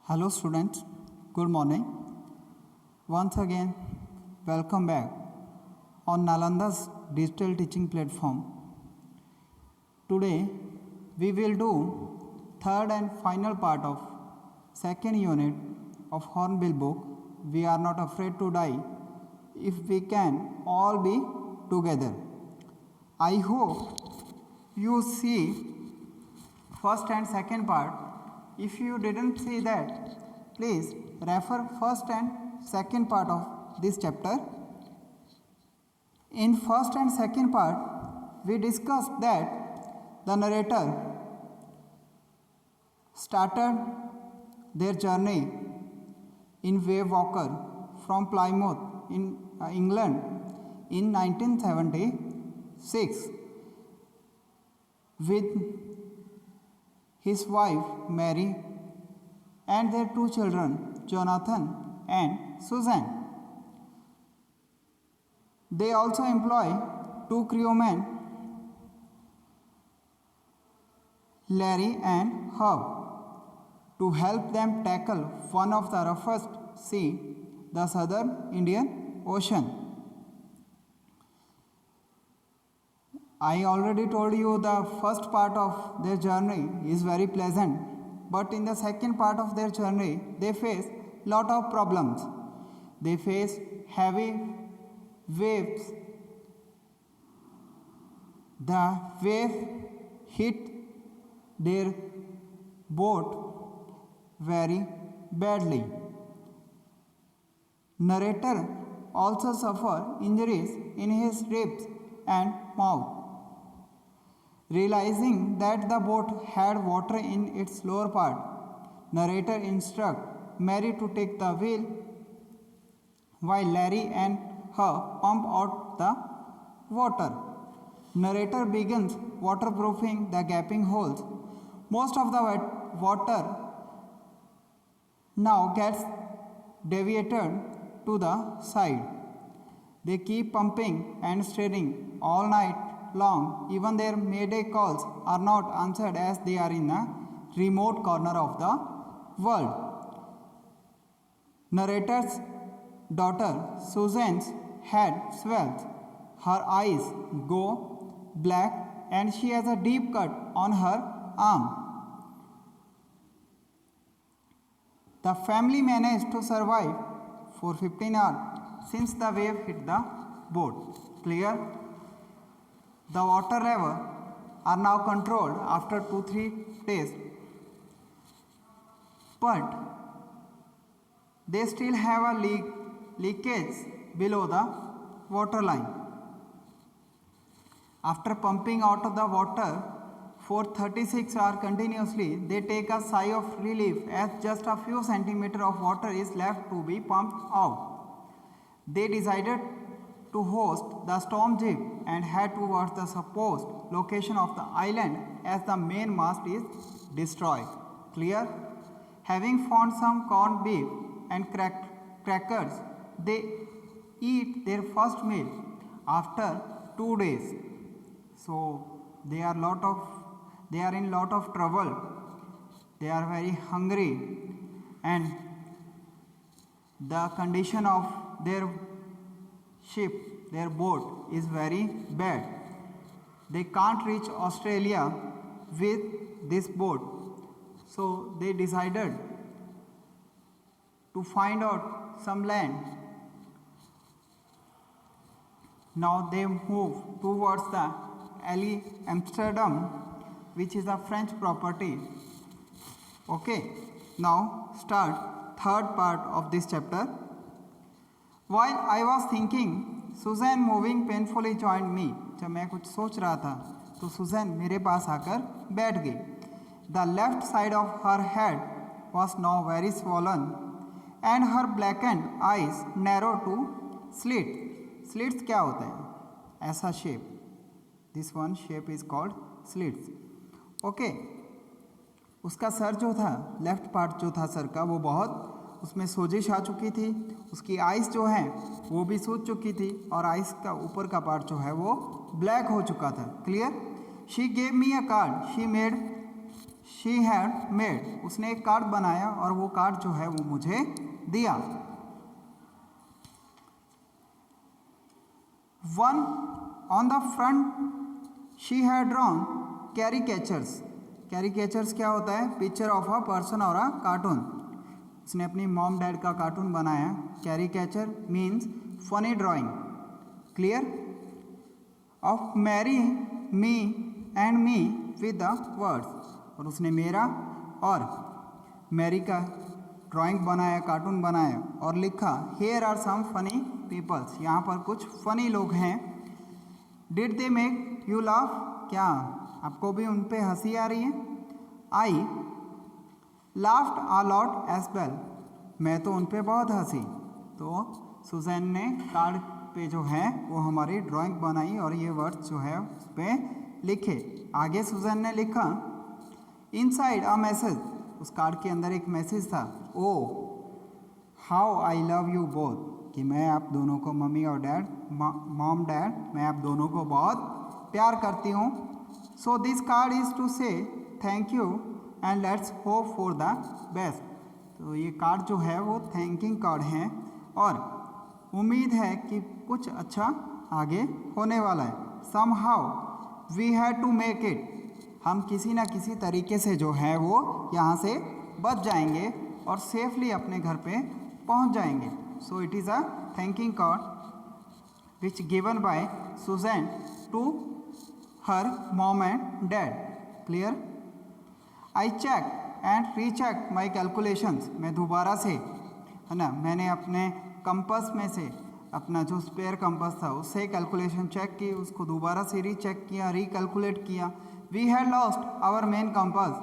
Hello students, good morning. Once again, welcome back on Nalanda's digital teaching platform. Today, we will do third and final part of second unit of Hornbill book. We are not afraid to die if we can all be together. I hope you see first and second part. If you didn't see that, please refer first and second part of this chapter. In first and second part, we discussed that the narrator started their journey in Wave Walker from Plymouth in England in 1976 with his wife Mary and their two children Jonathan and Susan. They also employ two crewmen, Larry and Herb, to help them tackle one of the roughest sea, the Southern Indian Ocean. I already told you the first part of their journey is very pleasant, but in the second part of their journey, they face lot of problems. They face heavy waves. The wave hit their boat very badly. Narrator also suffered injuries in his ribs and mouth. Realizing that the boat had water in its lower part, narrator instructs Mary to take the wheel while Larry and her pump out the water. Narrator begins waterproofing the gaping holes. Most of the water now gets deviated to the side. They keep pumping and stirring all night long. Even their mayday calls are not answered as they are in a remote corner of the world. Narrator's daughter Susan's head swells, her eyes go black, and she has a deep cut on her arm. The family managed to survive for 15 hours since the wave hit the boat. Clear? The water level are now controlled after 2-3 days, but they still have a leakage below the water line. After pumping out of the water for 36 hours continuously, they take a sigh of relief as just a few centimeters of water is left to be pumped out. They decided to host the storm jeep and head towards the supposed location of the island as the main mast is destroyed. Clear? Having found some corned beef and crackers, they eat their first meal after 2 days. So they are in lot of trouble. They are very hungry, and the condition of their ship, their boat, is very bad. They can't reach Australia with this boat, so they decided to find out some land. Now they move towards the Amsterdam, which is a French property. Okay, now start third part of this chapter. While I was thinking, Susan moving painfully joined me. जब मैं कुछ सोच रहा था तो Suzanne मेरे पास आकर बैठ गई. The left side of her head was now very swollen and her blackened eyes narrowed to slits. Slits क्या होते हैं? ऐसा shape. This one shape is called slits. Okay. उसका सर जो था, लेफ्ट पार्ट जो था सर का, वो बहुत उसमें सोजिश आ चुकी थी. उसकी आइस जो हैं वो भी सूज चुकी थी और आइस का ऊपर का पार्ट जो है वो ब्लैक हो चुका था. Clear? She gave me a card. She had made, उसने एक कार्ड बनाया और वो कार्ड जो है वो मुझे दिया। One on the front she had drawn caricatures. Caricatures क्या होता है? पिक्चर ऑफ अ पर्सन और अ कार्टून। उसने अपनी मॉम डैड का कार्टून बनाया। Caricature means funny drawing. Clear? Of marry me and me with the words, और उसने मेरा और मैरी का ड्राइंग बनाया, कार्टून बनाया और लिखा here are some funny peoples, यहाँ पर कुछ फनी लोग हैं। Did they make you laugh, क्या आपको भी उन पे हंसी आ रही है? I laughed a lot as well, मैं तो उन पे बहुत हंसी। तो सुजैन ने कार्ड पे जो है वो हमारी ड्राइंग बनाई और ये वर्ड्स जो है उस पर लिखे। आगे सुजैन ने लिखा इनसाइड अ मैसेज, उस कार्ड के अंदर एक मैसेज था, oh how I love you both, कि मैं आप दोनों को, मम्मी और डैड, मॉम डैड, मैं आप दोनों को बहुत प्यार करती हूँ। So this card is to say thank you and let's hope for the best. तो ये कार्ड जो है वो थैंकिंग कार्ड है और उम्मीद है कि कुछ अच्छा आगे होने वाला है। Somehow we had to make it, हम किसी ना किसी तरीके से जो है वो यहाँ से बच जाएंगे और सेफली अपने घर पे पहुँच जाएंगे। So it is a thanking card which given by Suzanne to her mom and dad. Clear? I check and recheck my calculations, मैं दोबारा से, है ना, मैंने अपने कंपास में से अपना जो स्पेयर कंपास था उससे कैलकुलेशन चेक की, उसको दोबारा से रीचेक किया, रिकैलकुलेट किया। We had lost our main compass,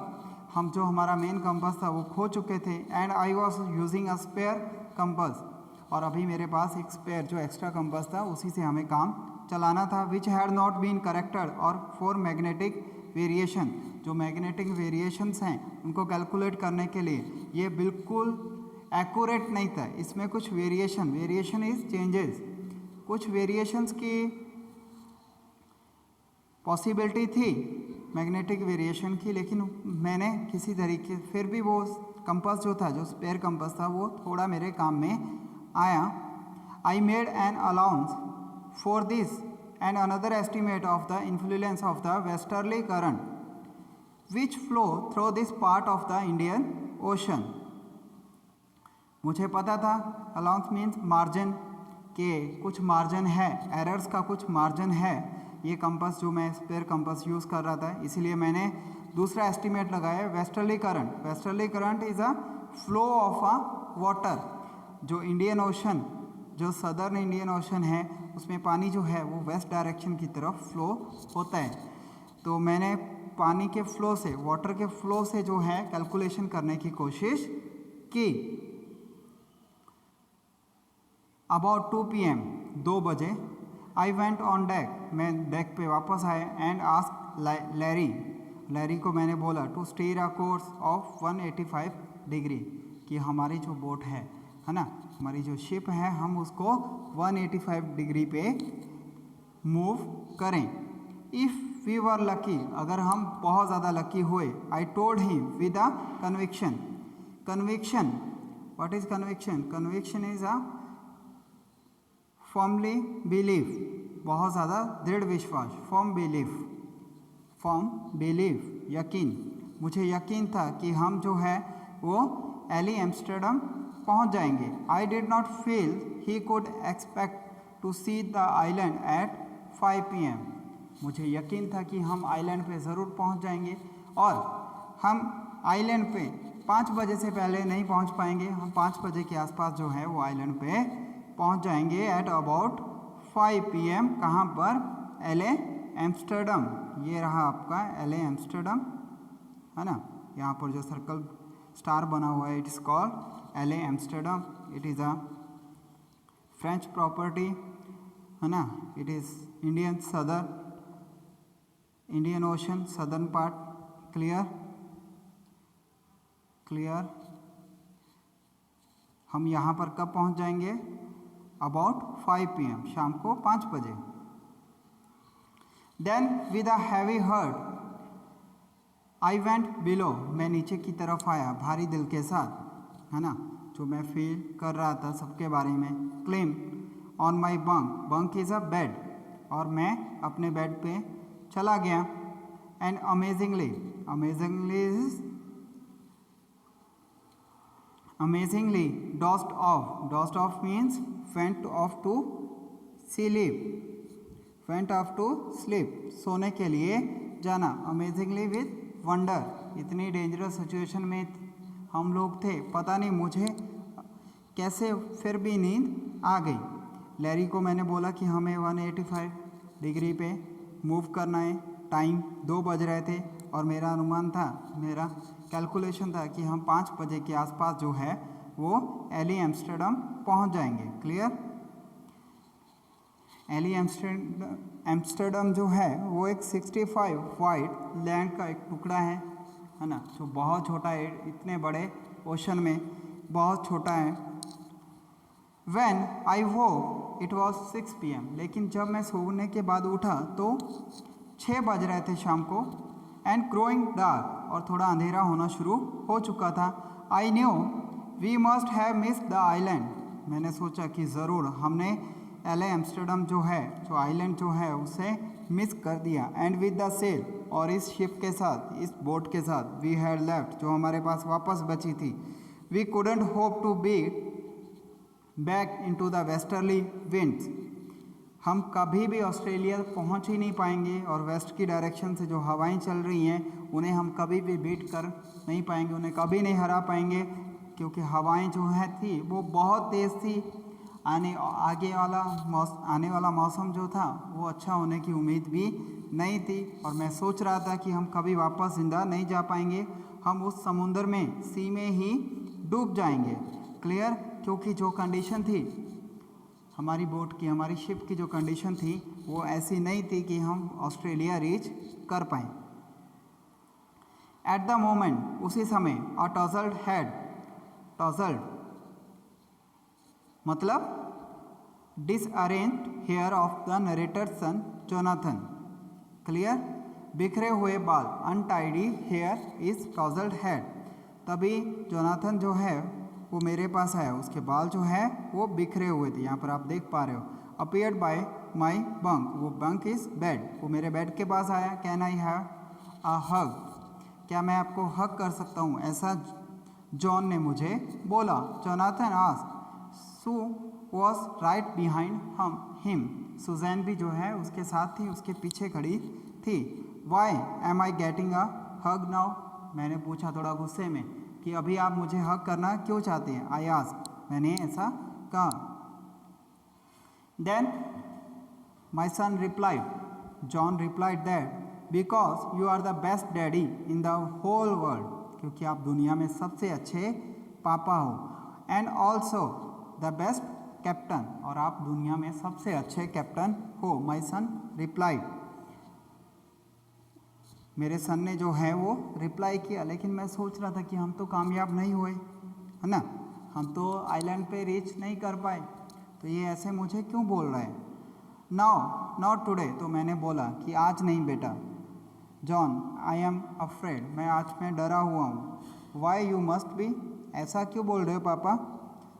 हम जो हमारा मेन कंपास था वो खो चुके थे। And I was using a spare compass, और अभी मेरे पास एक स्पेयर जो एक्स्ट्रा कंपास था उसी से हमें काम चलाना था। Which had not been corrected और फॉर मैग्नेटिक वेरिएशन, जो मैग्नेटिक वेरिएशंस हैं उनको कैलकुलेट करने के लिए ये बिल्कुल एक्यूरेट नहीं था, इसमें कुछ वेरिएशन इज चेंजेस, कुछ वेरिएशंस की पॉसिबिलिटी थी मैग्नेटिक वेरिएशन की, लेकिन मैंने किसी तरीके फिर भी वो कंपास जो था, जो स्पेयर कंपास था, वो थोड़ा मेरे काम में आया। I made an allowance for this and another estimate of the influence of the westerly current which flow through this part of the Indian ocean. मुझे पता था, अलाउंस मीन्स मार्जिन, के कुछ मार्जिन है, एरर्स का कुछ मार्जिन है ये कंपास जो मैं स्पेयर कंपास यूज़ कर रहा था, इसलिए मैंने दूसरा एस्टिमेट लगाया westerly current. Westerly current is a flow of a water, जो इंडियन ओशन, जो सदर्न इंडियन ओशन है उसमें पानी जो है वो वेस्ट डायरेक्शन की तरफ फ्लो होता है। तो मैंने पानी के फ्लो से, वाटर के फ्लो से जो है कैलकुलेशन करने की कोशिश की। अबाउट 2 PM, 2 बजे, आई वेंट ऑन डेक, मैं डेक पे वापस आया। एंड आस्क लैरी, लैरी को मैंने बोला to steer a course of 185 degree, कि हमारी जो बोट है ना, हमारी जो शिप है, हम उसको 185 डिग्री पे मूव करें। इफ़ वी वर लकी, अगर हम बहुत ज़्यादा लकी हुए। I told him with a conviction, conviction, what is conviction? Conviction is a firmly believe, बहुत ज़्यादा दृढ़ विश्वास, फर्म बिलीव, यकीन। मुझे यकीन था कि हम जो है वो एली एम्स्टर्डम पहुंच जाएंगे। I did not feel he could expect to see the island at 5 PM, मुझे यकीन था कि हम आइलैंड पे ज़रूर पहुंच जाएंगे, और हम आइलैंड पे 5 बजे से पहले नहीं पहुंच पाएंगे, हम 5 बजे के आसपास जो है वो आइलैंड पे पहुंच जाएंगे एट अबाउट 5 PM। कहाँ पर? एले एम्स्टर्डम, ये रहा आपका एले एम्स्टर्डम, है ना, यहाँ पर जो सर्कल स्टार बना हुआ है, इट इज़ कॉल्ड एले Amsterdam. It is a French property, है ना, it is Indian ocean southern part. Clear? हम यहाँ पर कब पहुँच जाएंगे? अबाउट 5 PM, शाम को 5 बजे। Then with a heavy heart I went below, मैं नीचे की तरफ आया भारी दिल के साथ, है ना, जो मैं फील कर रहा था सबके बारे में। Claim on my bunk, bunk is a bed, और मैं अपने बेड पे चला गया। And amazingly, amazingly dozed off means went off to sleep, सोने के लिए जाना। अमेजिंगली विथ वंडर, इतनी डेंजरस सिचुएशन में हम लोग थे, पता नहीं मुझे कैसे फिर भी नींद आ गई। लैरी को मैंने बोला कि हमें 185 डिग्री पे मूव करना है। टाइम 2 बज रहे थे और मेरा अनुमान था, मेरा कैलकुलेशन था कि हम 5 बजे के आसपास जो है वो एली एम्स्टर्डम पहुंच जाएंगे। क्लियर? एली एम्स्टर्डम जो है वो एक 65 वाइड लैंड का एक टुकड़ा है ना, जो बहुत छोटा है, इतने बड़े ओशन में बहुत छोटा है। When I woke it was 6 PM, लेकिन जब मैं सोने के बाद उठा तो 6 बज रहे थे शाम को। एंड ग्रोइंग डार्क, और थोड़ा अंधेरा होना शुरू हो चुका था। I knew we must have missed the island, मैंने सोचा कि ज़रूर हमने एले एम्स्टर्डम जो है, जो आइलैंड जो है उसे मिस कर दिया। एंड विद द सेल, और इस शिप के साथ, इस बोट के साथ, वी हैड लेफ्ट, जो हमारे पास वापस बची थी, we couldn't hope to be back into the westerly winds, हम कभी भी ऑस्ट्रेलिया पहुंच ही नहीं पाएंगे, और वेस्ट की डायरेक्शन से जो हवाएं चल रही हैं उन्हें हम कभी भी बीट कर नहीं पाएंगे, उन्हें कभी नहीं हरा पाएंगे, क्योंकि हवाएं जो है थी वो बहुत तेज़ थी। आने वाला मौसम जो था वो अच्छा होने की उम्मीद भी नहीं थी, और मैं सोच रहा था कि हम कभी वापस जिंदा नहीं जा पाएंगे, हम उस समुंदर में, सी में ही डूब जाएंगे। क्लियर? क्योंकि जो कंडीशन थी हमारी बोट की, हमारी शिप की जो कंडीशन थी वो ऐसी नहीं थी कि हम ऑस्ट्रेलिया रीच कर पाएँ। एट द मोमेंट, उसी समय, अ टॉजल्ड मतलब disarranged hair of the narrator son Jonathan. Clear? बिखरे हुए बाल, untidy hair is tousled head. तभी जोनाथन जो है वो मेरे पास आया, उसके बाल जो है वो बिखरे हुए थे, यहाँ पर आप देख पा रहे हो। अपीयर्ड बाय माई बंक, वो बंक इज बेड, वो मेरे बेड के पास आया। कैन आई हैव अ हग, क्या मैं आपको हग कर सकता हूँ, ऐसा जॉन ने मुझे बोला। Jonathan asked, Sue was right behind him, Susan भी जो है उसके साथ थी, उसके पीछे खड़ी थी। Why am I getting a hug now, मैंने पूछा थोड़ा गुस्से में कि अभी आप मुझे हग करना क्यों चाहते हैं। आई आस्क्ड, मैंने ऐसा कहा। Then my son replied, John replied that because you are the best daddy in the whole world, क्योंकि आप दुनिया में सबसे अच्छे पापा हो। And also the best captain, और आप दुनिया में सबसे अच्छे कैप्टन हो। माई सन रिप्लाइड, मेरे सन ने जो है वो रिप्लाई किया, लेकिन मैं सोच रहा था कि हम तो कामयाब नहीं हुए, है ना, हम तो आइलैंड पे रीच नहीं कर पाए, तो ये ऐसे मुझे क्यों बोल रहा है। नाउ नॉट टुडे, तो मैंने बोला कि आज नहीं बेटा। जॉन, आई एम अफ्रेड, मैं आज में डरा हुआ हूँ। वाई यू मस्ट बी, ऐसा क्यों बोल रहे हो पापा।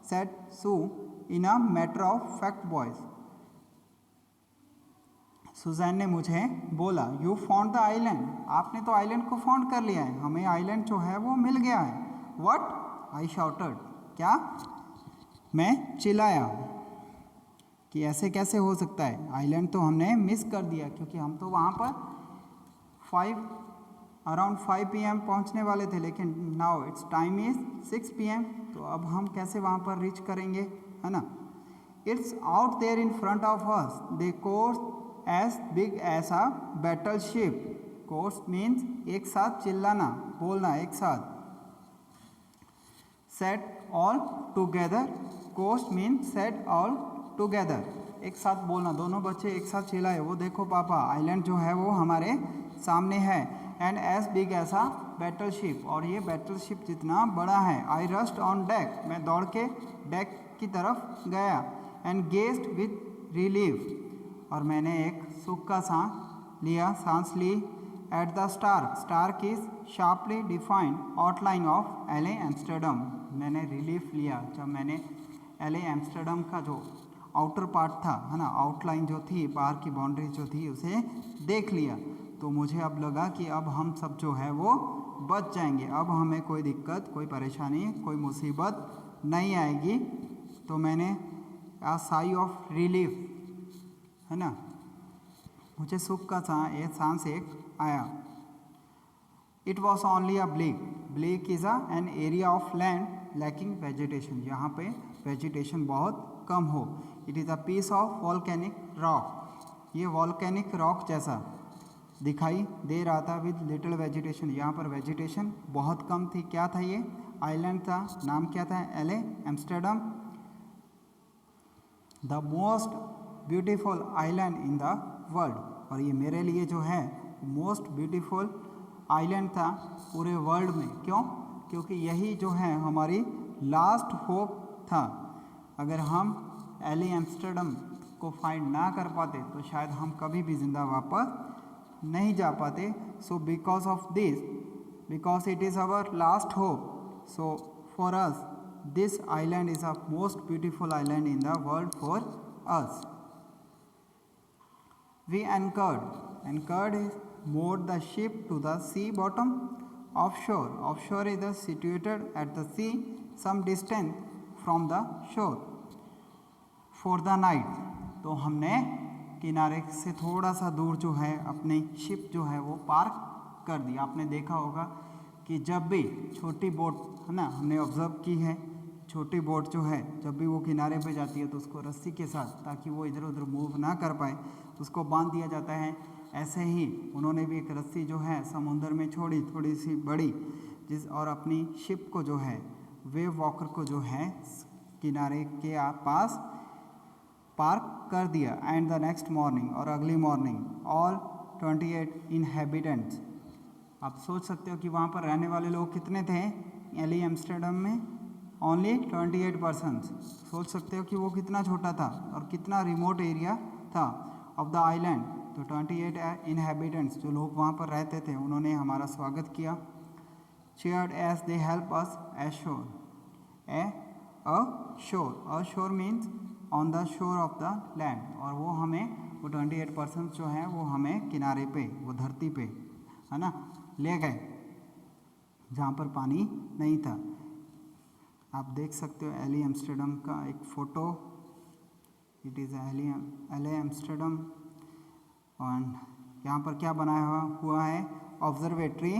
Said Sue in a matter of fact voice, Susan ने मुझे बोला। यू फाउंड द आइलैंड, आपने तो आइलैंड को फाउंड कर लिया है, हमें आइलैंड जो है वो मिल गया है। व्हाट, आई शाउटेड, क्या, मैं चिल्लाया कि ऐसे कैसे हो सकता है, आइलैंड तो हमने मिस कर दिया, क्योंकि हम तो वहाँ पर अराउंड 5 PM पहुँचने वाले थे, लेकिन now it's time is 6 PM, तो अब हम कैसे वहाँ पर रीच करेंगे, है ना। It's out there in front of us, they chorus as big as a battleship, chorus means एक साथ चिल्लाना, बोलना एक साथ। Said all together, chorus means said all together, एक साथ बोलना, दोनों बच्चे एक साथ चिल्लाए, वो देखो पापा आइलैंड जो है वो हमारे सामने है। And as big as a battleship, और ये बैटल शिप जितना बड़ा है। आई रस्ट ऑन डेक, मैं दौड़ के डेक की तरफ गया। एंड गेज्ड विथ रिलीफ, और मैंने एक सुख का सांस ली। at the Stark. Stark is sharply defined outline of LA Amsterdam. मैंने रिलीफ लिया जब मैंने LA एम्स्टर्डम का जो आउटर पार्ट था, है ना, आउटलाइन जो थी, बाहर की बाउंड्री जो थी, उसे देख लिया, तो मुझे अब लगा कि अब हम सब जो है वो बच जाएंगे, अब हमें कोई दिक्कत, कोई परेशानी, कोई मुसीबत नहीं आएगी। तो मैंने आ साई ऑफ रिलीफ, है ना, मुझे सुख का सांस एक आया। It was only a bleak. Bleak is an area of land lacking vegetation, यहाँ पे वेजिटेशन बहुत कम हो। It is a piece of volcanic rock, ये वॉल्केनिक रॉक जैसा दिखाई दे रहा था विद लिटिल वेजिटेशन, यहाँ पर वेजिटेशन बहुत कम थी। क्या था ये? आइलैंड था, नाम क्या था? LA Amsterdam. The most beautiful island in the world, और ये मेरे लिए जो है मोस्ट ब्यूटीफुल आइलैंड था पूरे वर्ल्ड में। क्यों? क्योंकि यही जो है हमारी लास्ट होप था। अगर हम LA एम्स्टर्डम को फाइंड ना कर पाते तो शायद हम कभी भी ज़िंदा वापस नहीं जा पाते। So because of this, because it is our last hope, so for us this island is a most beautiful island in the world for us. We anchored is moored the ship to the sea bottom offshore. Offshore is situated at the sea some distance from the shore for the night. तो हमने किनारे से थोड़ा सा दूर जो है अपनी शिप जो है वो पार्क कर दी। आपने देखा होगा कि जब भी छोटी बोट, है ना, हमने ऑब्जर्व की है, छोटी बोट जो है जब भी वो किनारे पे जाती है तो उसको रस्सी के साथ, ताकि वो इधर उधर मूव ना कर पाए, उसको बांध दिया जाता है। ऐसे ही उन्होंने भी एक रस्सी जो है समुंदर में छोड़ी, थोड़ी सी बड़ी, और अपनी शिप को जो है, वेव वॉकर को जो है किनारे के पास पार्क कर दिया। एंड द नेक्स्ट मॉर्निंग, और अगली मॉर्निंग, ऑल 28 इनहेबिटेंट्स, आप सोच सकते हो कि वहाँ पर रहने वाले लोग कितने थे LA एम्स्टर्डम में? Only 28 persons. सोच सकते हो कि वो कितना छोटा था और कितना रिमोट एरिया था ऑफ द आइलैंड। तो 28 इनहेबिटेंट्स जो लोग वहाँ पर रहते थे, उन्होंने हमारा स्वागत किया। Cheered as they help us ashore, ashore means on the shore of the land, और वो हमें, वो 28 पर्सन जो हैं वो हमें किनारे पे, वो धरती पे, है ना, ले गए जहाँ पर पानी नहीं था। आप देख सकते हो LA एम्स्टर्डम का एक photo, it is LA Amsterdam. और यहाँ पर क्या बनाया हुआ है? ऑब्जर्वेटरी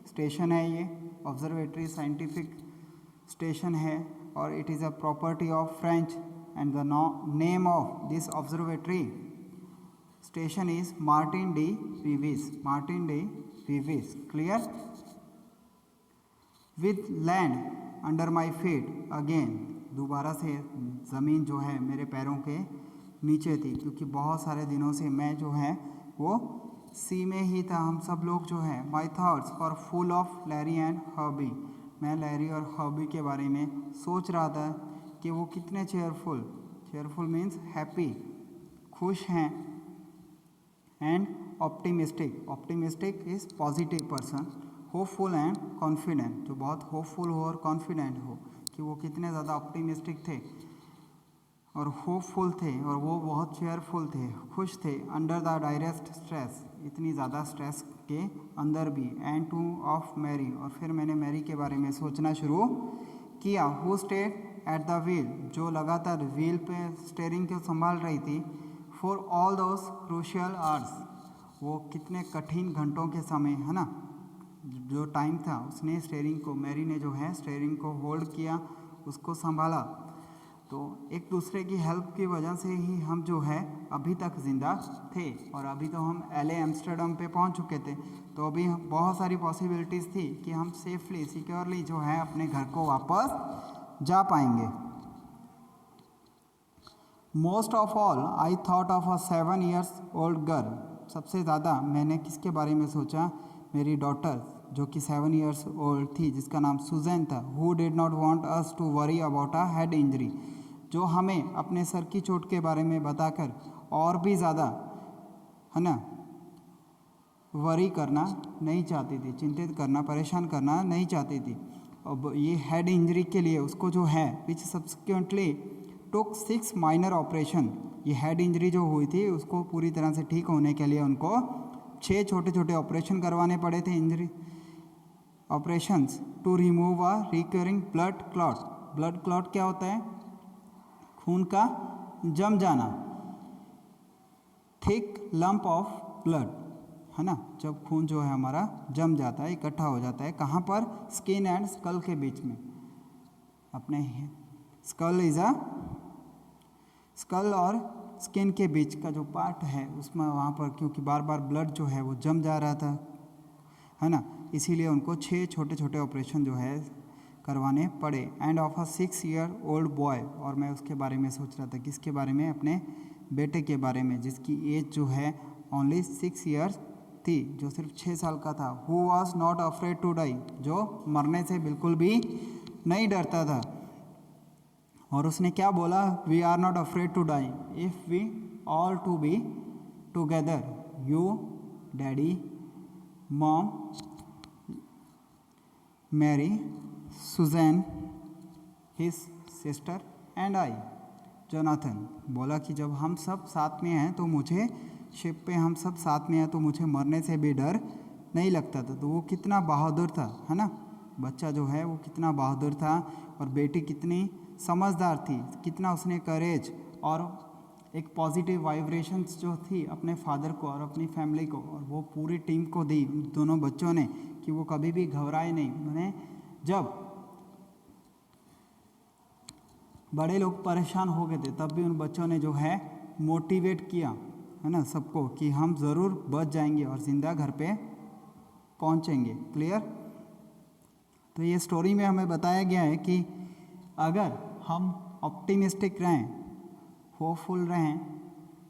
स्टेशन है, ये ऑब्जर्वेटरी साइंटिफिक स्टेशन है, और it is a property of French, and the name of this observatory station is Martin de Vivies, Martin de Vivies. Clear? With land under my feet again, दोबारा से ज़मीन जो है मेरे पैरों के नीचे थी, क्योंकि बहुत सारे दिनों से मैं जो है वो सी में ही था। हम सब लोग जो है, my thoughts were full of Larry and Herbie, मैं लैरी और हर्बी के बारे में सोच रहा था कि वो कितने चेयरफुल मीन्स हैप्पी, खुश हैं, and optimistic is positive person, hopeful and confident, जो बहुत होपफुल हो और कॉन्फिडेंट हो, कि वो कितने ज़्यादा ऑप्टिमिस्टिक थे और होपफुल थे, और वो बहुत चेयरफुल थे, खुश थे। अंडर द डायरेक्ट स्ट्रेस, इतनी ज़्यादा स्ट्रेस के अंदर भी। एंड टू ऑफ मैरी, और फिर मैंने मैरी के बारे में सोचना शुरू किया। Who stayed at the wheel, जो लगातार व्हील पे स्टेयरिंग को संभाल रही थी। For all those crucial hours, वो कितने कठिन घंटों के समय, है ना, जो टाइम था, उसने स्टेयरिंग को, मैरी ने जो है स्टेयरिंग को होल्ड किया, उसको संभाला। तो एक दूसरे की हेल्प की वजह से ही हम जो है अभी तक ज़िंदा थे, और अभी तो हम LA एम्स्टर्डम पे पहुंच चुके थे, तो अभी बहुत सारी पॉसिबिलिटीज़ थी कि हम सेफली, सिक्योरली जो है अपने घर को वापस जा पाएंगे। Most of all I thought of a 7 years old girl, सबसे ज़्यादा मैंने किसके बारे में सोचा? मेरी डॉटर, जो कि 7 years old थी, जिसका नाम सुजैन था। Who did not want us to worry about a head injury, जो हमें अपने सर की चोट के बारे में बताकर और भी ज़्यादा, है ना, वरी करना नहीं चाहती थी, चिंतित करना, परेशान करना नहीं चाहती थी। अब ये हेड इंजरी के लिए उसको जो है विच सब्सिक्वेंटली टुक 6 माइनर ऑपरेशन, ये हेड इंजरी जो हुई थी उसको पूरी तरह से ठीक होने के लिए उनको 6 छोटे छोटे ऑपरेशन करवाने पड़े थे, injury operations to remove a recurring blood clot. Blood clot क्या होता है? खून का जम जाना, थिक लंप ऑफ ब्लड, है ना, जब खून जो है हमारा जम जाता है, इकट्ठा हो जाता है, कहाँ पर? स्किन एंड स्कल के बीच में। अपने स्कल और स्किन के बीच का जो पार्ट है उसमें वहाँ पर क्योंकि बार बार ब्लड जो है वो जम जा रहा था, है ना, इसीलिए उनको 6 छोटे छोटे ऑपरेशन जो है करवाने पड़े। End of a 6-year-old boy, और मैं उसके बारे में सोच रहा था, किसके बारे में? अपने बेटे के बारे में, जिसकी एज जो है ओनली 6 years थी, जो सिर्फ 6 साल का था। Who was not afraid to die, जो मरने से बिल्कुल भी नहीं डरता था। और उसने क्या बोला? We are not afraid to die if we all to be together, you, daddy, mom, Mary, Susan, his sister and I. Jonathan बोला कि जब हम सब साथ में हैं तो मुझे शिप पे हम सब साथ में हैं तो मुझे मरने से भी डर नहीं लगता था। तो वो कितना बहादुर था, है ना, बच्चा जो है वो कितना बहादुर था, और बेटी कितनी समझदार थी, कितना उसने करेज और एक पॉजिटिव वाइब्रेशंस जो थी अपने फादर को और अपनी फैमिली को, और वो पूरी टीम को दी उन दोनों बच्चों ने, कि वो कभी भी घबराए नहीं। उन्हें जब बड़े लोग परेशान हो गए थे तब भी उन बच्चों ने जो है मोटिवेट किया, है ना, सबको, कि हम ज़रूर बच जाएंगे और ज़िंदा घर पे पहुंचेंगे। क्लियर? तो ये स्टोरी में हमें बताया गया है कि अगर हम ऑप्टिमिस्टिक रहें, होपफुल रहें,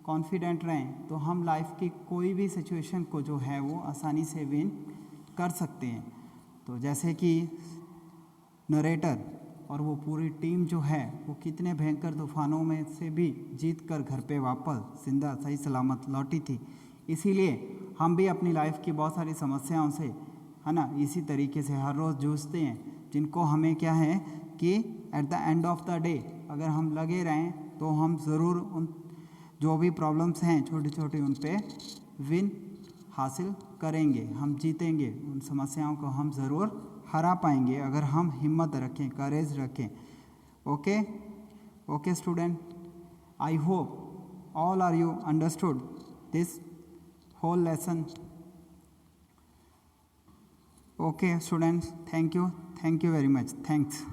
कॉन्फिडेंट रहें, तो हम लाइफ की कोई भी सिचुएशन को जो है वो आसानी से विन कर सकते हैं। तो जैसे कि नरेटर और वो पूरी टीम जो है वो कितने भयंकर तूफानों में से भी जीत कर घर पे वापस जिंदा सही सलामत लौटी थी। इसीलिए हम भी अपनी लाइफ की बहुत सारी समस्याओं से, है ना, इसी तरीके से हर रोज़ जूझते हैं, जिनको हमें क्या है कि at the end of the day अगर हम लगे रहें तो हम ज़रूर उन जो भी प्रॉब्लम्स हैं छोटी छोटी उन पे विन हासिल करेंगे, हम जीतेंगे, उन समस्याओं को हम ज़रूर हरा पाएंगे अगर हम हिम्मत रखें, करेज रखें। Okay okay student, I hope all are you understood this whole lesson. Okay students, thank you very much, thanks.